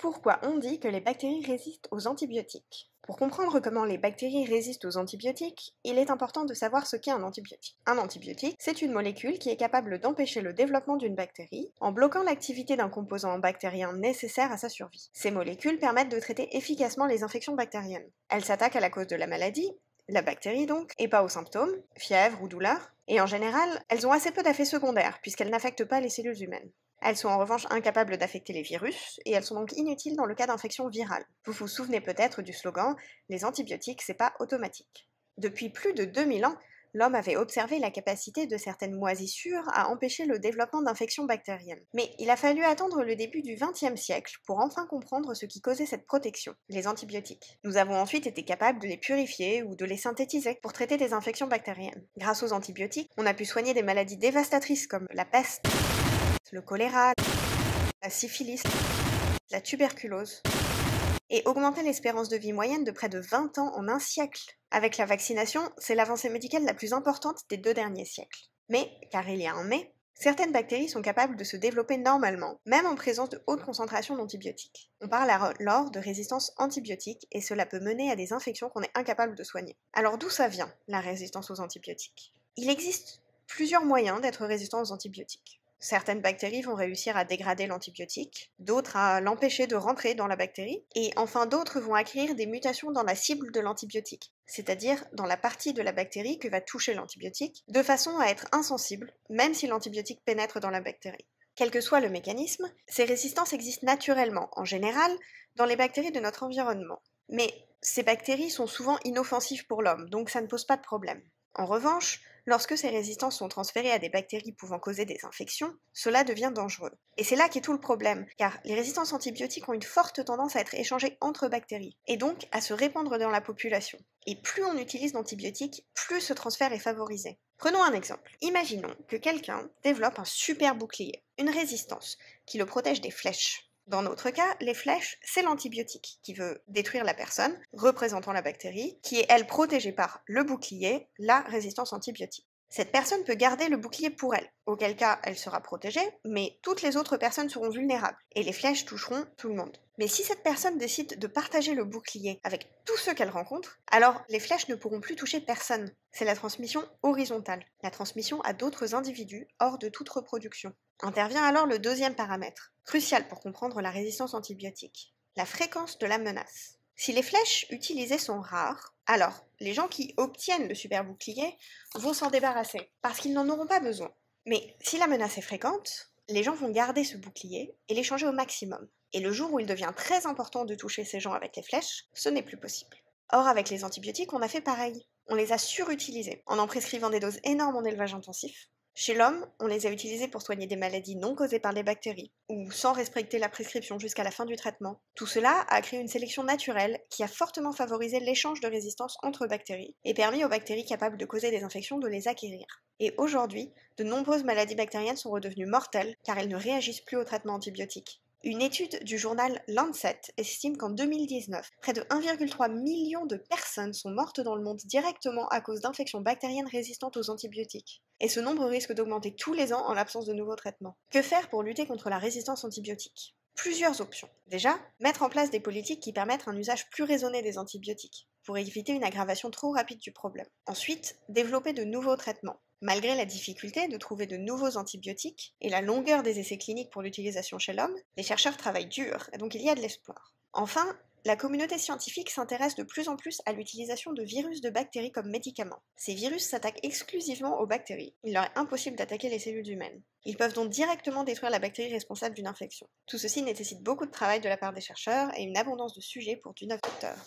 Pourquoi on dit que les bactéries résistent aux antibiotiques? Pour comprendre comment les bactéries résistent aux antibiotiques, il est important de savoir ce qu'est un antibiotique. Un antibiotique, c'est une molécule qui est capable d'empêcher le développement d'une bactérie en bloquant l'activité d'un composant bactérien nécessaire à sa survie. Ces molécules permettent de traiter efficacement les infections bactériennes. Elles s'attaquent à la cause de la maladie, la bactérie donc, et pas aux symptômes, fièvre ou douleur, et en général, elles ont assez peu d'effets secondaires puisqu'elles n'affectent pas les cellules humaines. Elles sont en revanche incapables d'affecter les virus, et elles sont donc inutiles dans le cas d'infection virale. Vous vous souvenez peut-être du slogan « Les antibiotiques, c'est pas automatique ». Depuis plus de 2000 ans, l'homme avait observé la capacité de certaines moisissures à empêcher le développement d'infections bactériennes. Mais il a fallu attendre le début du XXe siècle pour enfin comprendre ce qui causait cette protection, les antibiotiques. Nous avons ensuite été capables de les purifier ou de les synthétiser pour traiter des infections bactériennes. Grâce aux antibiotiques, on a pu soigner des maladies dévastatrices comme la peste, le choléra, la syphilis, la tuberculose, et augmenter l'espérance de vie moyenne de près de 20 ans en un siècle. Avec la vaccination, c'est l'avancée médicale la plus importante des 2 derniers siècles. Mais, car il y a un mais, certaines bactéries sont capables de se développer normalement, même en présence de hautes concentrations d'antibiotiques. On parle alors de résistance antibiotique, et cela peut mener à des infections qu'on est incapable de soigner. Alors d'où ça vient, la résistance aux antibiotiques? Il existe plusieurs moyens d'être résistant aux antibiotiques. Certaines bactéries vont réussir à dégrader l'antibiotique, d'autres à l'empêcher de rentrer dans la bactérie, et enfin d'autres vont acquérir des mutations dans la cible de l'antibiotique, c'est-à-dire dans la partie de la bactérie que va toucher l'antibiotique, de façon à être insensible, même si l'antibiotique pénètre dans la bactérie. Quel que soit le mécanisme, ces résistances existent naturellement, en général, dans les bactéries de notre environnement. Mais ces bactéries sont souvent inoffensives pour l'homme, donc ça ne pose pas de problème. En revanche, lorsque ces résistances sont transférées à des bactéries pouvant causer des infections, cela devient dangereux. Et c'est là qu'est tout le problème, car les résistances antibiotiques ont une forte tendance à être échangées entre bactéries, et donc à se répandre dans la population. Et plus on utilise d'antibiotiques, plus ce transfert est favorisé. Prenons un exemple. Imaginons que quelqu'un développe un super bouclier, une résistance, qui le protège des flèches. Dans notre cas, les flèches, c'est l'antibiotique qui veut détruire la personne, représentant la bactérie, qui est elle protégée par le bouclier, la résistance antibiotique. Cette personne peut garder le bouclier pour elle, auquel cas elle sera protégée, mais toutes les autres personnes seront vulnérables, et les flèches toucheront tout le monde. Mais si cette personne décide de partager le bouclier avec tous ceux qu'elle rencontre, alors les flèches ne pourront plus toucher personne. C'est la transmission horizontale, la transmission à d'autres individus hors de toute reproduction. Intervient alors le deuxième paramètre, crucial pour comprendre la résistance antibiotique, la fréquence de la menace. Si les flèches utilisées sont rares, alors les gens qui obtiennent le super bouclier vont s'en débarrasser, parce qu'ils n'en auront pas besoin. Mais si la menace est fréquente, les gens vont garder ce bouclier et l'échanger au maximum. Et le jour où il devient très important de toucher ces gens avec les flèches, ce n'est plus possible. Or, avec les antibiotiques, on a fait pareil. On les a surutilisés, en prescrivant des doses énormes en élevage intensif. Chez l'homme, on les a utilisés pour soigner des maladies non causées par les bactéries, ou sans respecter la prescription jusqu'à la fin du traitement. Tout cela a créé une sélection naturelle qui a fortement favorisé l'échange de résistance entre bactéries, et permis aux bactéries capables de causer des infections de les acquérir. Et aujourd'hui, de nombreuses maladies bactériennes sont redevenues mortelles car elles ne réagissent plus au traitement antibiotique. Une étude du journal Lancet estime qu'en 2019, près de 1,3 million de personnes sont mortes dans le monde directement à cause d'infections bactériennes résistantes aux antibiotiques. Et ce nombre risque d'augmenter tous les ans en l'absence de nouveaux traitements. Que faire pour lutter contre la résistance antibiotique? Plusieurs options. Déjà, mettre en place des politiques qui permettent un usage plus raisonné des antibiotiques, pour éviter une aggravation trop rapide du problème. Ensuite, développer de nouveaux traitements. Malgré la difficulté de trouver de nouveaux antibiotiques et la longueur des essais cliniques pour l'utilisation chez l'homme, les chercheurs travaillent dur, et donc il y a de l'espoir. Enfin, la communauté scientifique s'intéresse de plus en plus à l'utilisation de virus de bactéries comme médicaments. Ces virus s'attaquent exclusivement aux bactéries. Il leur est impossible d'attaquer les cellules humaines. Ils peuvent donc directement détruire la bactérie responsable d'une infection. Tout ceci nécessite beaucoup de travail de la part des chercheurs et une abondance de sujets pour 19 docteurs.